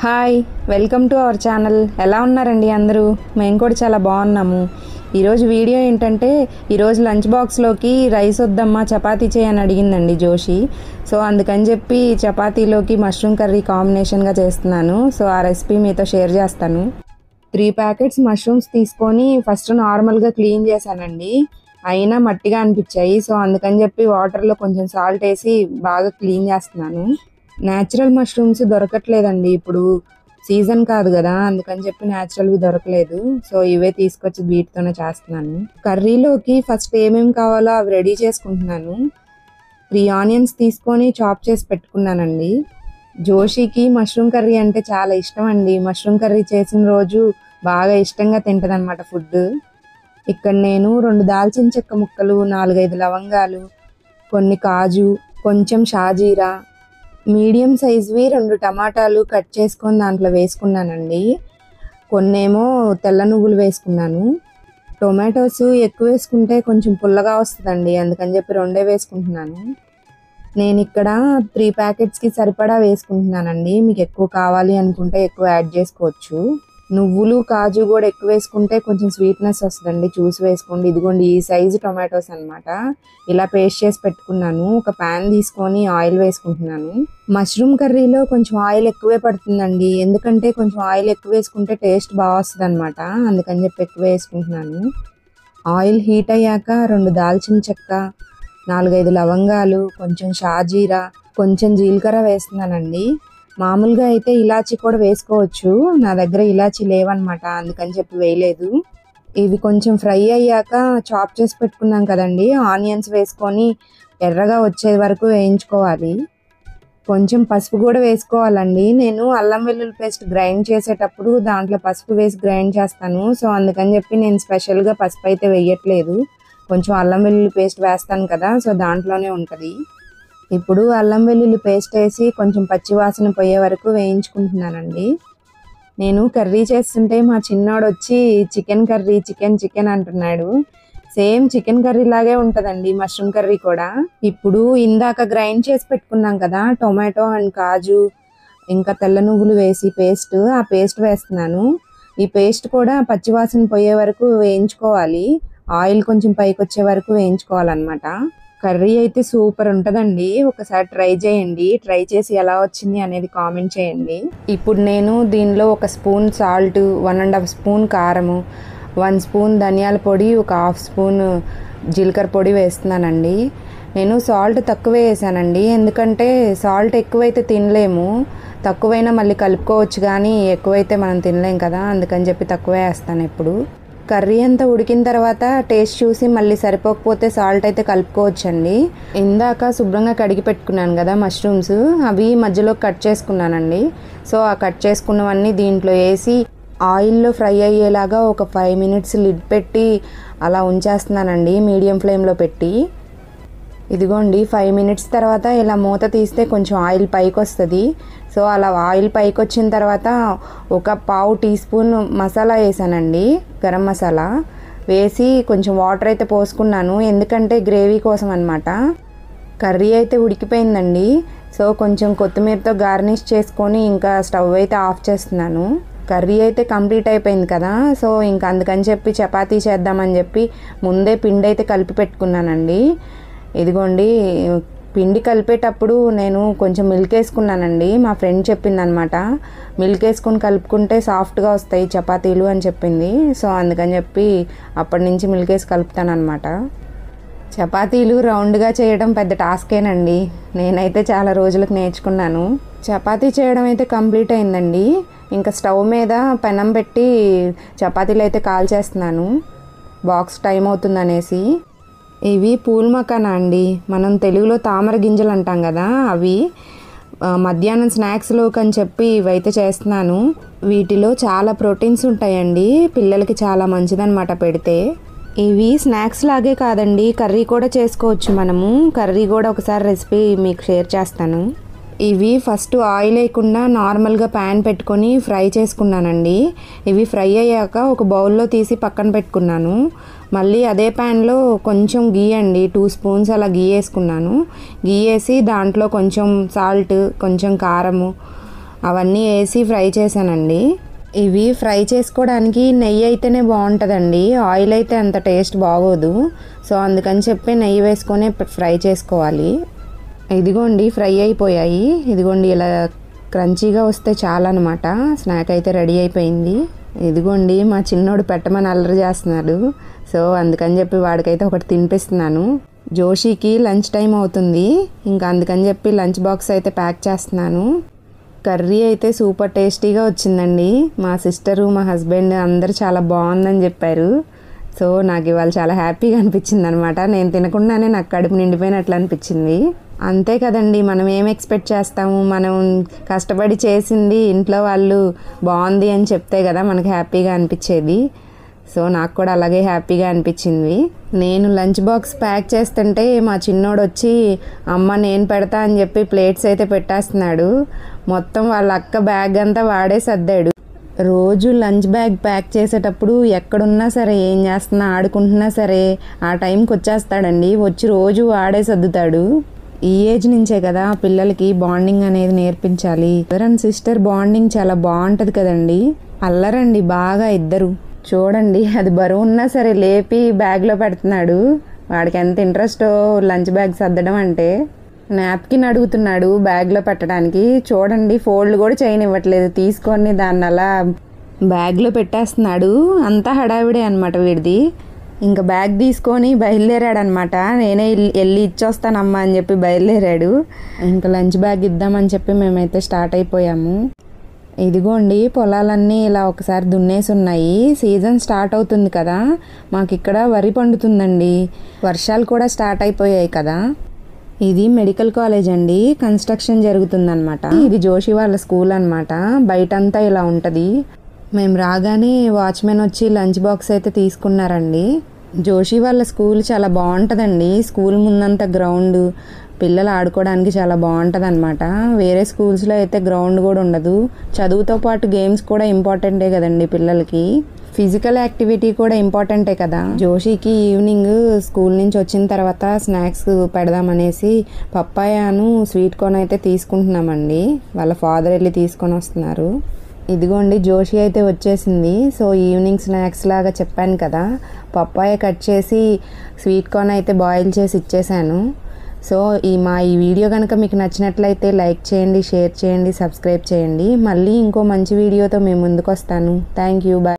Hi, welcome to our channel. ఎలా ఉన్నారండి అందరూ? మేము కూడా చాలా బాగున్నాము. ఈరోజు వీడియో ఏంటంటే, ఈరోజు లంచ్ బాక్స్లోకి రైస్ వద్దమ్మా చపాతీ చేయని అడిగిందండి జోషి. సో అందుకని చెప్పి చపాతీలోకి మష్రూమ్ కర్రీ కాంబినేషన్గా చేస్తున్నాను. సో ఆ రెసిపీ మీతో షేర్ చేస్తాను. 3 ప్యాకెట్స్ మష్రూమ్స్ తీసుకొని ఫస్ట్ నార్మల్గా క్లీన్ చేశానండి. అయినా మట్టిగా అనిపించాయి. సో అందుకని చెప్పి వాటర్లో కొంచెం సాల్ట్ వేసి బాగా క్లీన్ చేస్తున్నాను. న్యాచురల్ మష్రూమ్స్ దొరకట్లేదండి, ఇప్పుడు సీజన్ కాదు కదా, అందుకని చెప్పి న్యాచురల్వి దొరకలేదు. సో ఇవే తీసుకొచ్చి వీటితోనే చేస్తున్నాను. కర్రీలోకి ఫస్ట్ ఏమేమి కావాలో అవి రెడీ చేసుకుంటున్నాను. 3 ఆనియన్స్ తీసుకొని చాప్ చేసి పెట్టుకున్నానండి. జోషికి మష్రూమ్ కర్రీ అంటే చాలా ఇష్టం అండి. మష్రూమ్ కర్రీ చేసిన రోజు బాగా ఇష్టంగా తింటది అనమాట ఫుడ్. ఇక్కడ నేను 2 దాల్చిన చెక్క ముక్కలు, 4-5 లవంగాలు, కొన్ని కాజు, కొంచెం షాజీరా, మీడియం సైజ్వి 2 టమాటాలు కట్ చేసుకొని దాంట్లో వేసుకున్నానండి. కొన్నేమో తెల్ల నువ్వులు వేసుకున్నాను. టొమాటోస్ ఎక్కువ వేసుకుంటే కొంచెం పుల్లగా వస్తుందండి, అందుకని చెప్పి 2 వేసుకుంటున్నాను. నేను ఇక్కడ 3 ప్యాకెట్స్కి సరిపడా వేసుకుంటున్నానండి. మీకు ఎక్కువ కావాలి అనుకుంటే ఎక్కువ యాడ్ చేసుకోవచ్చు. నువ్వులు కాజు కూడా ఎక్కువ వేసుకుంటే కొంచెం స్వీట్నెస్ వస్తుందండి, చూసి వేసుకోండి. ఇదిగోండి ఈ సైజు టొమాటోస్ అనమాట. ఇలా పేస్ట్ చేసి పెట్టుకున్నాను. ఒక ప్యాన్ తీసుకొని ఆయిల్ వేసుకుంటున్నాను. మష్రూమ్ కర్రీలో కొంచెం ఆయిల్ ఎక్కువే పడుతుందండి, ఎందుకంటే కొంచెం ఆయిల్ ఎక్కువ వేసుకుంటే టేస్ట్ బాగా వస్తుంది అనమాట, అందుకని చెప్పి ఎక్కువ వేసుకుంటున్నాను. ఆయిల్ హీట్ అయ్యాక 2 దాల్చిన చెక్క, 4-5 లవంగాలు, కొంచెం షాజీరా, కొంచెం జీలకర్ర వేస్తున్నానండి. మామూలుగా అయితే ఇలాచీ కూడా వేసుకోవచ్చు, నా దగ్గర ఇలాచీ లేవన్నమాట, అందుకని చెప్పి వేయలేదు. ఇవి కొంచెం ఫ్రై అయ్యాక చాప్ చేసి పెట్టుకున్నాం కదండి, ఆనియన్స్ వేసుకొని ఎర్రగా వచ్చే వరకు వేయించుకోవాలి. కొంచెం పసుపు కూడా వేసుకోవాలండి. నేను అల్లం వెల్లుల్లి పేస్ట్ గ్రైండ్ చేసేటప్పుడు దాంట్లో పసుపు వేసి గ్రైండ్ చేస్తాను. సో అందుకని చెప్పి నేను స్పెషల్గా పసుపు అయితే వేయట్లేదు, కొంచెం అల్లం వెల్లుల్లి పేస్ట్ వేస్తాను కదా, సో దాంట్లోనే ఉంటుంది. ఇప్పుడు అల్లం వెల్లుల్లి పేస్ట్ వేసి కొంచెం పచ్చివాసన పోయే వరకు వేయించుకుంటున్నానండి. నేను కర్రీ చేస్తుంటే మా చిన్నోడు వచ్చి చికెన్ కర్రీ చికెన్ అంటున్నాడు. సేమ్ చికెన్ కర్రీ లాగే ఉంటుందండి మష్రూమ్ కర్రీ కూడా. ఇప్పుడు ఇందాక గ్రైండ్ చేసి పెట్టుకున్నాం కదా టొమాటో అండ్ కాజు ఇంకా తెల్ల నువ్వులు వేసి ఆ పేస్ట్ వేస్తున్నాను. ఈ పేస్ట్ కూడా పచ్చివాసన పోయే వరకు వేయించుకోవాలి, ఆయిల్ కొంచెం పైకి వచ్చే వరకు వేయించుకోవాలన్నమాట. కర్రీ అయితే సూపర్ ఉంటుందండి, ఒకసారి ట్రై చేయండి. ట్రై చేసి ఎలా వచ్చింది అనేది కామెంట్ చేయండి. ఇప్పుడు నేను దీనిలో 1 స్పూన్ సాల్ట్, 1.5 స్పూన్ కారము, 1 స్పూన్ ధనియాల పొడి, 1/2 స్పూన్ జీలకర్ర పొడి వేస్తున్నానండి. నేను సాల్ట్ తక్కువే వేసానండి, ఎందుకంటే సాల్ట్ ఎక్కువైతే తినలేము, తక్కువైనా మళ్ళీ కలుపుకోవచ్చు, కానీ ఎక్కువైతే మనం తినలేం కదా, అందుకని చెప్పి తక్కువే వేస్తాను ఎప్పుడు. కర్రీ అంతా ఉడికిన తర్వాత టేస్ట్ చూసి మళ్ళీ సరిపోకపోతే సాల్ట్ అయితే కలుపుకోవచ్చండి. ఇందాక శుభ్రంగా కడిగి పెట్టుకున్నాను కదా మష్రూమ్స్, అవి మధ్యలో కట్ చేసుకున్నానండి. సో ఆ కట్ చేసుకున్నవన్నీ దీంట్లో వేసి ఆయిల్లో ఫ్రై అయ్యేలాగా ఒక 5 మినిట్స్ లిడ్ పెట్టి అలా ఉంచేస్తున్నానండి, మీడియం ఫ్లేమ్లో పెట్టి. ఇదిగోండి 5 మినిట్స్ తర్వాత ఇలా మూత తీస్తే కొంచెం ఆయిల్ పైకి వస్తుంది. సో అలా ఆయిల్ పైకి వచ్చిన తర్వాత 1/4 టీ స్పూన్ మసాలా వేసానండి, గరం మసాలా వేసి కొంచెం వాటర్ అయితే పోసుకున్నాను, ఎందుకంటే గ్రేవీ కోసం అనమాట. కర్రీ అయితే ఉడికిపోయిందండి. సో కొంచెం కొత్తిమీరతో గార్నిష్ చేసుకొని ఇంకా స్టవ్ అయితే ఆఫ్ చేస్తున్నాను. కర్రీ అయితే కంప్లీట్ అయిపోయింది కదా, సో ఇంకా అందుకని చెప్పి చపాతీ చేద్దామని చెప్పి ముందే పిండి అయితే కలిపి పెట్టుకున్నానండి. ఇదిగోండి పిండి కలిపేటప్పుడు నేను కొంచెం మిల్క్ వేసుకున్నానండి, మా ఫ్రెండ్ చెప్పింది అనమాట, మిల్క్ వేసుకొని కలుపుకుంటే సాఫ్ట్గా వస్తాయి చపాతీలు అని చెప్పింది. సో అందుకని చెప్పి అప్పటి నుంచి మిల్క్ వేసి కలుపుతాను అనమాట. చపాతీలు రౌండ్గా చేయడం పెద్ద టాస్కేనండి, నేనైతే చాలా రోజులకు నేర్చుకున్నాను. చపాతీ చేయడం అయితే కంప్లీట్ అయిందండి. ఇంకా స్టవ్ మీద పెనం పెట్టి చపాతీలు అయితే కాల్చేస్తున్నాను, బాక్స్ టైం అవుతుందనేసి. ఇవి పూల్ మకానా అండి, మనం తెలుగులో తామర గింజలు అంటాం కదా, అవి మధ్యాహ్నం స్నాక్స్లోకి అని చెప్పి ఇవైతే చేస్తున్నాను. వీటిలో చాలా ప్రోటీన్స్ ఉంటాయండి, పిల్లలకి చాలా మంచిదన్నమాట పెడితే. ఇవి స్నాక్స్ లాగే కాదండి, కర్రీ కూడా చేసుకోవచ్చు మనము. కర్రీ కూడా ఒకసారి రెసిపీ మీకు షేర్ చేస్తాను. ఇవి ఫస్ట్ ఆయిల్ వేయకుండా నార్మల్గా ప్యాన్ పెట్టుకొని ఫ్రై చేసుకున్నానండి. ఇవి ఫ్రై అయ్యాక ఒక బౌల్లో తీసి పక్కన పెట్టుకున్నాను. మళ్ళీ అదే ప్యాన్లో కొంచెం గీ అండి, 2 స్పూన్స్ అలా గీ వేసుకున్నాను. గీ వేసి దాంట్లో కొంచెం సాల్ట్, కొంచెం కారము, అవన్నీ వేసి ఫ్రై చేశానండి. ఇవి ఫ్రై చేసుకోవడానికి నెయ్యి అయితేనే బాగుంటుందండి, ఆయిల్ అయితే అంత టేస్ట్ బాగోదు. సో అందుకని చెప్పి నెయ్యి వేసుకొని ఫ్రై చేసుకోవాలి. ఇదిగోండి ఫ్రై అయిపోయాయి. ఇదిగోండి ఇలా క్రంచీగా వస్తే చాలన్నమాట. స్నాక్ అయితే రెడీ అయిపోయింది. ఇదిగోండి మా చిన్నోడు పెట్టమని అల్లరి చేస్తున్నాడు. సో అందుకని చెప్పి వాడికైతే ఒకటి తినిపిస్తున్నాను. జోషికి లంచ్ టైం అవుతుంది, ఇంకా అందుకని చెప్పి లంచ్ బాక్స్ అయితే ప్యాక్ చేస్తున్నాను. కర్రీ అయితే సూపర్ టేస్టీగా వచ్చిందండి. మా సిస్టరు, మా హస్బెండ్ అందరూ చాలా బాగుందని చెప్పారు. సో నాకు ఇవాళ చాలా హ్యాపీగా అనిపించింది అనమాట. నేను తినకుండానే నాకు కడుపు నిండిపోయినట్లు అనిపించింది. అంతే కదండి, మనం ఏం ఎక్స్పెక్ట్ చేస్తాము? మనం కష్టపడి చేసింది ఇంట్లో వాళ్ళు బాగుంది అని చెప్తే కదా మనకు హ్యాపీగా అనిపించేది. సో నాకు కూడా అలాగే హ్యాపీగా అనిపించింది. నేను లంచ్ బాక్స్ ప్యాక్ చేస్తుంటే మా చిన్నోడు వచ్చి అమ్మ నేను పెడతా అని చెప్పి ప్లేట్స్ అయితే పెట్టేస్తున్నాడు. మొత్తం వాళ్ళ అక్క బ్యాగ్ అంతా వాడే సర్దాడు. రోజు లంచ్ బ్యాగ్ ప్యాక్ చేసేటప్పుడు ఎక్కడున్నా సరే, ఏం చేస్తున్నా, ఆడుకుంటున్నా సరే ఆ టైంకి వచ్చేస్తాడండి. వచ్చి రోజు వాడే సర్దుతాడు. ఈ ఏజ్ నుంచే కదా పిల్లలకి బాండింగ్ అనేది నేర్పించాలి. బ్రదర్ అండ్ సిస్టర్ బాండింగ్ చాలా బాగుంటుంది కదండి. అల్లరండి బాగా ఇద్దరు. చూడండి అది బరువు ఉన్నా సరే లేపి బ్యాగ్లో పెడుతున్నాడు. వాడికి ఎంత ఇంట్రెస్టో లంచ్ బ్యాగ్ సర్దడం అంటే. నాప్కిన్ అడుగుతున్నాడు బ్యాగ్లో పెట్టడానికి. చూడండి ఫోల్డ్ కూడా చేయనివ్వట్లేదు, తీసుకొని దాన్ని అలా బ్యాగ్లో పెట్టేస్తున్నాడు. అంతా హడావిడే అనమాట వీడిది. ఇంకా బ్యాగ్ తీసుకొని బయలుదేరాడు అనమాట. నేనే వెళ్ళి ఇచ్చొస్తానమ్మా అని చెప్పి బయలుదేరాడు. ఇంకా లంచ్ బ్యాగ్ ఇద్దామని చెప్పి మేమైతే స్టార్ట్ అయిపోయాము. ఇదిగోండి పొలాలన్నీ ఇలా ఒకసారి దున్నేసి ఉన్నాయి. సీజన్ స్టార్ట్ అవుతుంది కదా, మాకు ఇక్కడ వరి పండుతుందండి. వర్షాలు కూడా స్టార్ట్ అయిపోయాయి కదా. ఇది మెడికల్ కాలేజ్ అండి, కన్స్ట్రక్షన్ జరుగుతుందన్నమాట. ఇది జోషి వాళ్ళ స్కూల్ అనమాట. బయటంతా ఇలా ఉంటుంది. మేము రాగానే వాచ్మెన్ వచ్చి లంచ్ బాక్స్ అయితే తీసుకున్నారండి. జోషి వాళ్ళ స్కూల్ చాలా బాగుంటుందండి. స్కూల్ ముందంతా గ్రౌండ్, పిల్లలు ఆడుకోవడానికి చాలా బాగుంటుంది అనమాట. వేరే స్కూల్స్లో అయితే గ్రౌండ్ కూడా ఉండదు. చదువుతో పాటు గేమ్స్ కూడా ఇంపార్టెంటే కదండి పిల్లలకి. ఫిజికల్ యాక్టివిటీ కూడా ఇంపార్టెంటే కదా. జోషికి ఈవినింగ్ స్కూల్ నుంచి వచ్చిన తర్వాత స్నాక్స్ పెడదామనేసి పప్పాయాను స్వీట్ కార్న్ అయితే తీసుకుంటున్నామండి. వాళ్ళ ఫాదర్ వెళ్ళి తీసుకొని వస్తున్నారు. ఇదిగోండి జోషి అయితే వచ్చేసింది. సో ఈవినింగ్ స్నాక్స్ లాగా చెప్పాను కదా, పప్పాయ కట్ చేసి స్వీట్ కార్న్ అయితే బాయిల్ చేసి ఇచ్చేసాను. సో ఈ వీడియో కనుక మీకు నచ్చినట్లయితే లైక్ చేయండి, షేర్ చేయండి, సబ్స్క్రైబ్ చేయండి. మళ్ళీ ఇంకో మంచి వీడియోతో మేము ముందుకు వస్తాను. Thank you, bye.